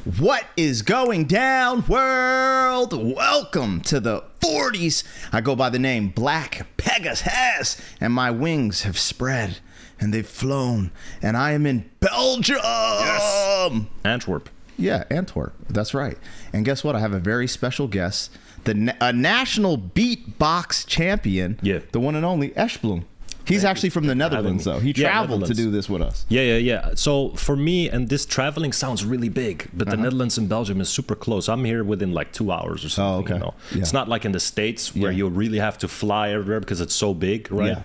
What is going down, world? Welcome to the 40s. I go by the name Black Pegasus, and my wings have spread and they've flown, and I am in Belgium. Yes. Antwerp. Yeah, Antwerp. That's right. And guess what? I have a very special guest, a national BEATBOX champion, the one and only Eshblum. He's actually from the Netherlands, though. He traveled to do this with us. Yeah. So for me, and this traveling sounds really big, but the Netherlands and Belgium is super close. I'm here within like 2 hours or something. Oh, okay. You know? It's not like in the States where you really have to fly everywhere because it's so big, right? Yeah.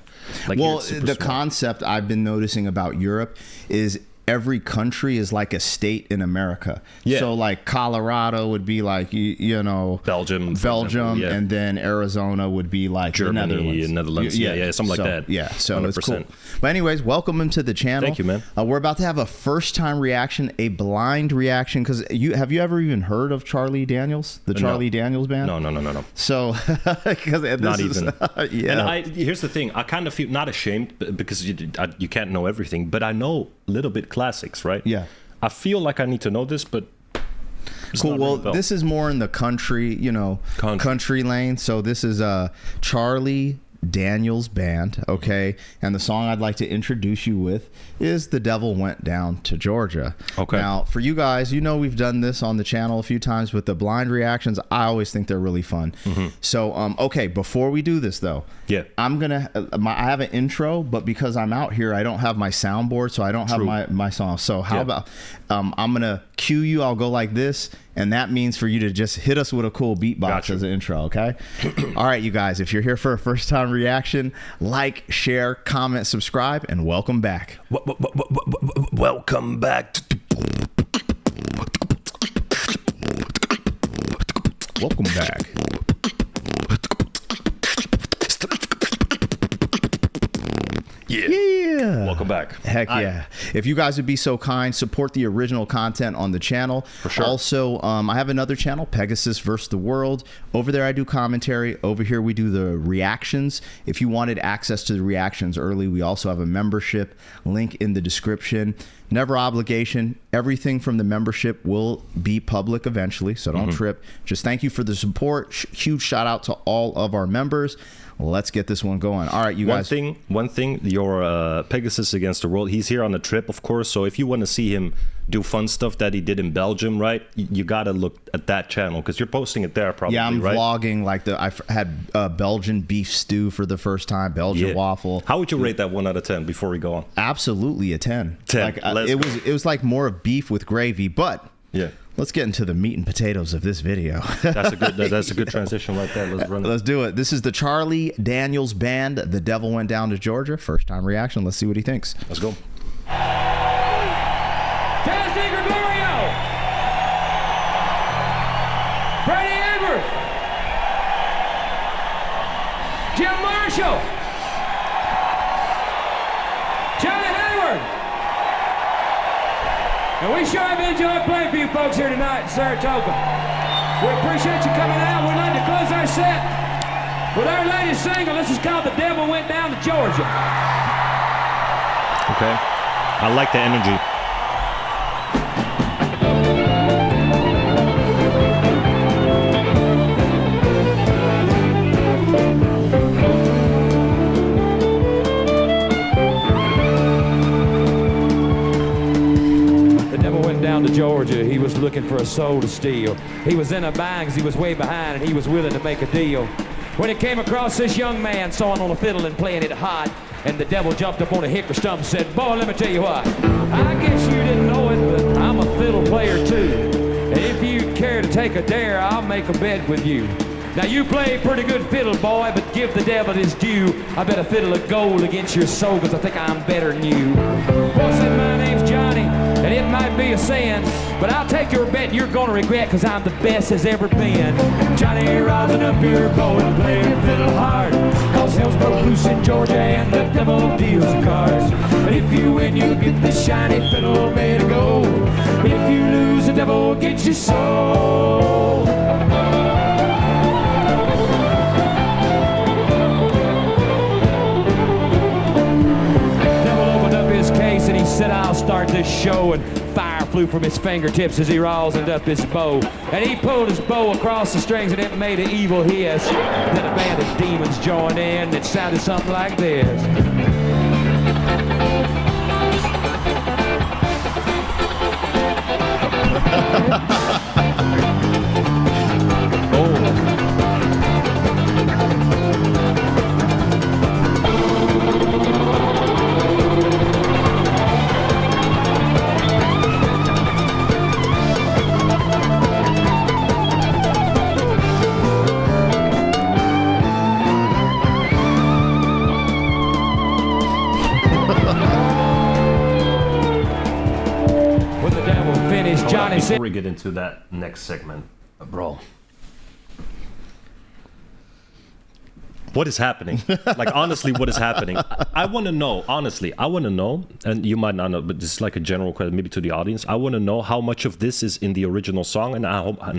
Like well, the concept I've been noticing about Europe is every country is like a state in America. Yeah. So like Colorado would be like, you know, Belgium, and then Arizona would be like Germany, the Netherlands. Yeah, something like that. Yeah, so 100%. It's cool. But anyways, welcome into the channel. Thank you, man. We're about to have a first-time reaction, a blind reaction, because have you ever even heard of Charlie Daniels, the Charlie Daniels band? No. So, because not even. And here's the thing: I kind of feel not ashamed because you can't know everything, but I know a little bit classics, right? Yeah. I feel like I need to know this, but cool. Well, this is more in the country, country lane. So this is Charlie Daniels Band, okay? And the song I'd like to introduce you with is The Devil Went Down to Georgia. Okay. Now, for you guys, we've done this on the channel a few times with the blind reactions. I always think they're really fun. So, okay, before we do this, though, I'm gonna I have an intro, but because I'm out here, I don't have my soundboard, so I don't have my song. So how about I'm gonna cue you, I'll go like this, and that means for you to just hit us with a cool beatbox as an intro, okay? All right, you guys, if you're here for a first time reaction, like, share, comment, subscribe, and welcome back. Welcome back. Welcome back. Yeah. Welcome back. Heck yeah. If you guys would be so kind, support the original content on the channel. For sure. Also, I have another channel, Pegasus vs. the World. Over there, I do commentary. Over here, we do the reactions. If you wanted access to the reactions early, we also have a membership link in the description. Never obligation. Everything from the membership will be public eventually, so don't trip. Just thank you for the support. Huge shout out to all of our members. Let's get this one going. All right, you guys. One thing, your Pegasus against the world, he's here on a trip, of course. So if you want to see him do fun stuff that he did in Belgium, right? You got to look at that channel because you're posting it there probably, yeah, I'm right? vlogging. Like I had Belgian beef stew for the first time, Belgian waffle. How would you rate that 1 out of 10 before we go on? Absolutely a 10. 10. Like, it was like more of beef with gravy, but let's get into the meat and potatoes of this video. That's a good transition right there. Let's run it. Let's do it. This is the Charlie Daniels Band. The Devil Went Down to Georgia. First time reaction. Let's see what he thinks. Let's go. Freddie Edwards, Jim Marshall, Johnny Hayward. And we sure have enjoyed playing for you folks here tonight in Saratoga. We appreciate you coming out. We'd like to close our set with our latest single. This is called The Devil Went Down to Georgia. Okay. I like the energy. To Georgia, he was looking for a soul to steal. He was in a bind because he was way behind and he was willing to make a deal. When he came across this young man sawing on a fiddle and playing it hot, and the devil jumped up on a hickory stump and said, "Boy, let me tell you what, I guess you didn't know it, but I'm a fiddle player too. And if you care to take a dare, I'll make a bet with you. Now you play pretty good fiddle, boy, but give the devil his due. I bet a fiddle of gold against your soul because I think I'm better than you." Boy said, "My name's Johnny, and it might be a sin, but I'll take your bet you're gonna regret because I'm the best as ever been. Johnny, rising up your bow and playing fiddle hard, cause hell's broke loose in Georgia and the devil deals the cards. And if you win, you get the shiny fiddle made of gold. If you lose, the devil gets your soul." Devil opened up his case and he said, "I'll start this show," and fire flew from his fingertips as he rosined up his bow. And he pulled his bow across the strings and it made an evil hiss. Then a band of demons joined in and it sounded something like this. Before we get into that next segment, bro, what is happening? Like, honestly, what is happening? I want to know, honestly, and you might not know, but this is like a general question, maybe to the audience. I want to know how much of this is in the original song and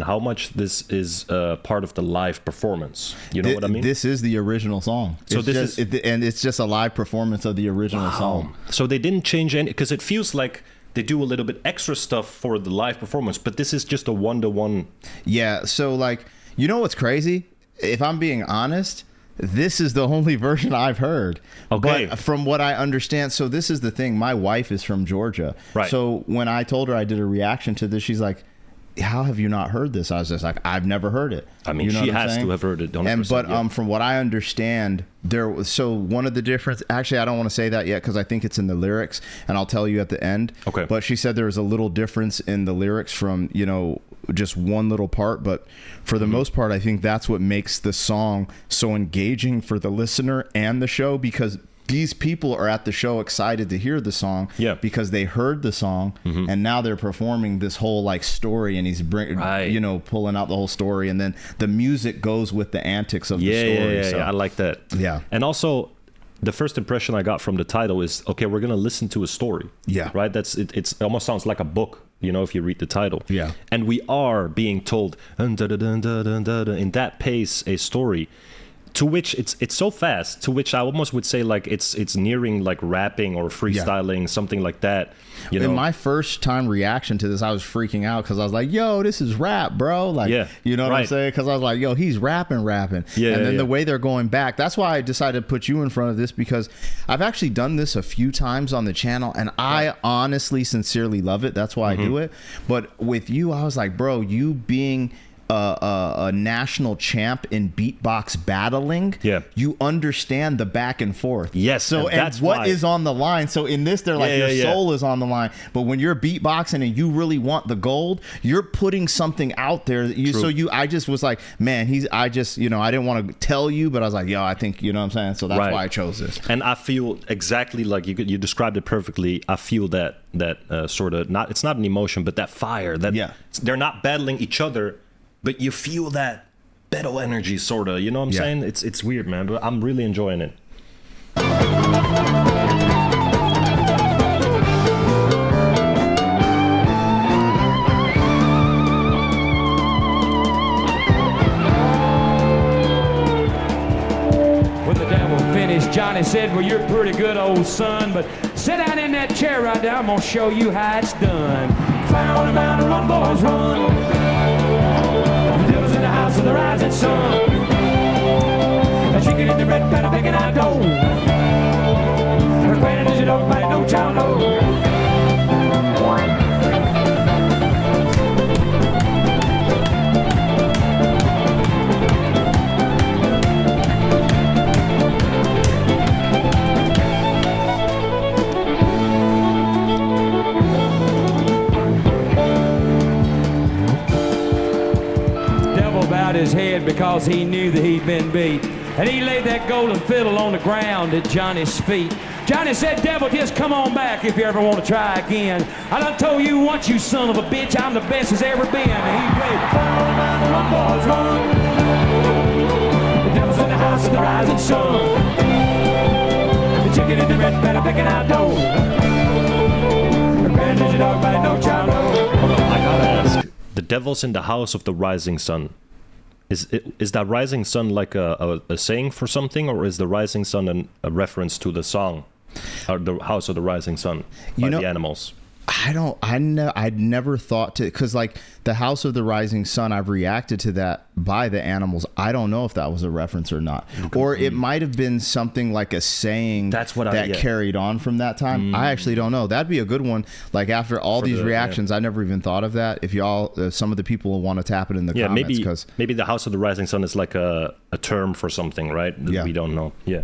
how much this is part of the live performance. You know what I mean? This is the original song. So and it's just a live performance of the original song. So they didn't change any, because it feels like they do a little bit extra stuff for the live performance, but this is just a one-to-one. Yeah, so like, you know what's crazy? If I'm being honest, this is the only version I've heard. Okay. But from what I understand, so this is the thing. My wife is from Georgia. Right. So when I told her I did a reaction to this, she's like, how have you not heard this? I was just like, I've never heard it. I mean, she has to have heard it. But from what I understand, so one of the difference, actually, I don't want to say that yet because I think it's in the lyrics, and I'll tell you at the end. Okay. But she said there was a little difference in the lyrics from, just one little part, but for the most part, I think that's what makes the song so engaging for the listener and the show, because these people are at the show excited to hear the song because they heard the song and now they're performing this whole like story, and he's pulling out the whole story, and then the music goes with the antics of the story. Yeah, I like that. Yeah. And also, the first impression I got from the title is, okay, we're going to listen to a story. Yeah. Right? It almost sounds like a book, if you read the title. Yeah. And we are being told, in that pace, a story. To which it's so fast, to which I almost would say like it's nearing like rapping or freestyling, something like that. In my first time reaction to this, I was freaking out because I was like, yo, this is rap, bro. Like, you know what I'm saying? Because I was like, yo, he's rapping. Yeah, and then the way they're going back, that's why I decided to put you in front of this, because I've actually done this a few times on the channel, and I honestly, sincerely love it. That's why I do it. But with you, I was like, bro, you being a national champ in beatbox battling, you understand the back and forth. Yes. So and what is on the line? So in this, they're like, your soul is on the line. But when you're beatboxing and you really want the gold, you're putting something out there. I just was like, man, I didn't want to tell you, but I was like, yo, I think, you know what I'm saying? So that's why I chose this. And I feel exactly like you described it perfectly. I feel that sort of, it's not an emotion, but that fire, they're not battling each other, but you feel that battle energy, sort of. You know what I'm saying? It's weird, man, but I'm really enjoying it. When the devil finished, Johnny said, well, you're pretty good, old son, but sit down in that chair right there. I'm going to show you how it's done. Fire on the mountain, run, boys, run. In the house of the rising sun, a chicken in the red pan, picking out dough. Her granny does it all by no child know. His head because he knew that he'd been beat, and he laid that golden fiddle on the ground at Johnny's feet. Johnny said, devil, just come on back if you ever want to try again. I done told you once, you son of a bitch, I'm the best as ever been. And he played, fire on the mountain, run, boys, run. The devil's in the house of the rising sun. The chicken in the red pan, picking out dough. The grand is your dog by no child know. Hold on, I gotta ask. The devil's in the house of the rising sun. Is that rising sun like a saying for something, or is the rising sun a reference to the song, or the house of the rising sun by the Animals? I'd never thought to, because like the House of the Rising Sun, I've reacted to that by the Animals. I don't know if that was a reference or not, or it might have been something like a saying that carried on from that time. I actually don't know. That'd be a good one. Like after all these reactions, I never even thought of that. If y'all, some of the people will want to tap it in the comments, because maybe the House of the Rising Sun is like a term for something, right? That we don't know. Yeah.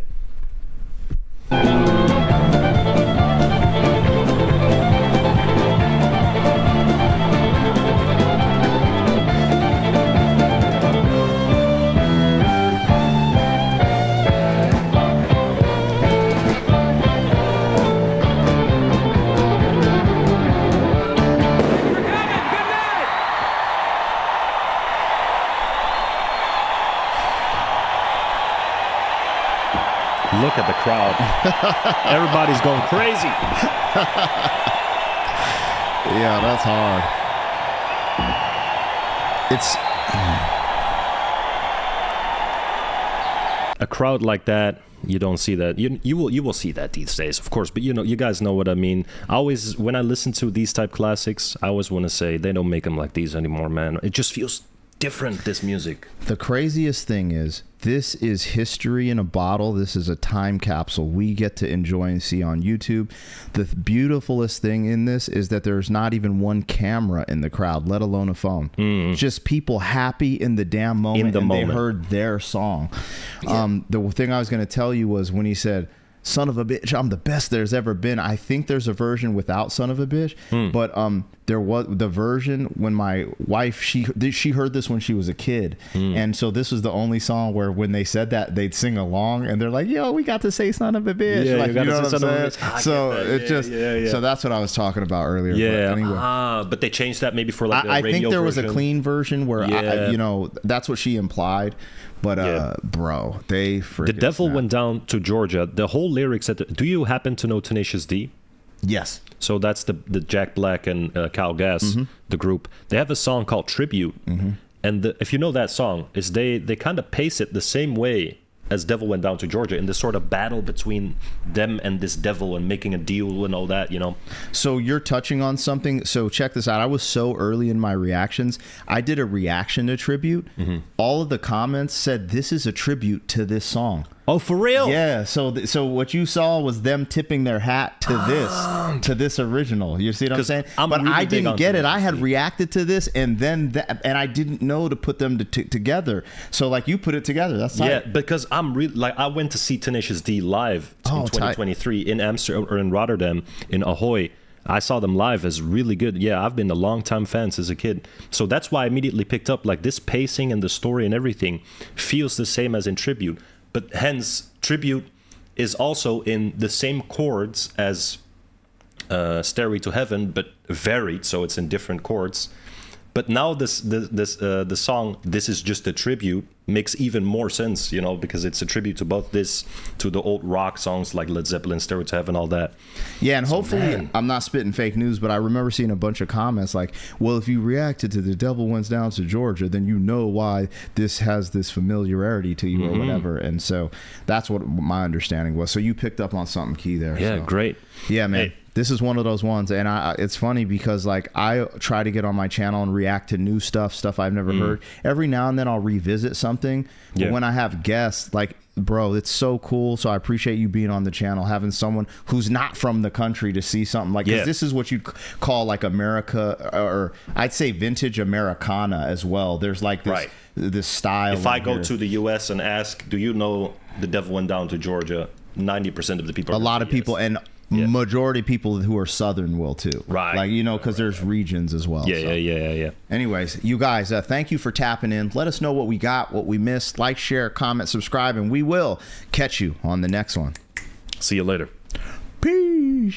Look at the crowd. Everybody's going crazy. Yeah, that's hard. It's a crowd like that. You don't see that. You will see that these days, of course. But you guys know what I mean. I always, when I listen to these type classics, I always want to say they don't make them like these anymore, man. It just feels different, this music. The craziest thing is, this is history in a bottle. This is a time capsule we get to enjoy and see on YouTube. The beautifulest thing in this is that there's not even one camera in the crowd, let alone a phone. Just people happy in the damn moment, they heard their song. The thing I was going to tell you was when he said, "Son of a bitch, I'm the best there's ever been." I think there's a version without "son of a bitch," but there was the version when my wife, she heard this when she was a kid, and so this was the only song where when they said that they'd sing along, and they're like, "Yo, we got to say son of a bitch." Yeah, like, you know what I'm saying? So it's so that's what I was talking about earlier. Yeah, but anyway. But they changed that maybe for like a radio I think there was version. a clean version where that's what she implied. But bro, they freaking The Devil snapped. Went Down to Georgia. The whole lyrics. Do you happen to know Tenacious D? Yes. So that's the Jack Black and Kyle Gass, the group. They have a song called Tribute, and if you know that song, is they kind of pace it the same way as Devil Went Down to Georgia, in this sort of battle between them and this devil and making a deal and all that, So you're touching on something. So check this out. I was so early in my reactions. I did a reaction to Tribute. All of the comments said this is a tribute to this song. Oh, for real? Yeah. So what you saw was them tipping their hat to this original. You see what I'm saying? But really I didn't get it. I had reacted to this, and then and I didn't know to put them together. So like you put it together. That's tight. Yeah, because I'm really like, I went to see Tenacious D live in 2023 in Amsterdam or in Rotterdam in Ahoy. I saw them live as really good. Yeah, I've been a long-time fan since a kid. So that's why I immediately picked up like this pacing and the story and everything feels the same as in Tribute. But hence, Tribute is also in the same chords as Stairway to Heaven, but varied, so it's in different chords. But now the song "This Is Just a Tribute" makes even more sense, because it's a tribute to both to the old rock songs like Led Zeppelin, Stairway to Heaven, all that. Yeah, and hopefully I'm not spitting fake news, but I remember seeing a bunch of comments like, well, if you reacted to The Devil Went Down to Georgia, then you know why this has this familiarity to you or whatever. And so that's what my understanding was. So you picked up on something key there. Yeah, great. Yeah, man. Hey. This is one of those ones, and it's funny because like I try to get on my channel and react to new stuff I've never heard. Every now and then I'll revisit something, but when I have guests, like, bro, it's so cool. So I appreciate you being on the channel, having someone who's not from the country to see something like, because this is what you'd call like America, or I'd say vintage Americana as well. There's like this style. If I go to the U.S. and ask, do you know The Devil Went Down to Georgia? 90% of the people. A lot of people, and majority of people who are Southern will too. Right. Like, because there's regions as well. Yeah. Anyways, you guys, thank you for tapping in. Let us know what we got, what we missed. Like, share, comment, subscribe, and we will catch you on the next one. See you later. Peace.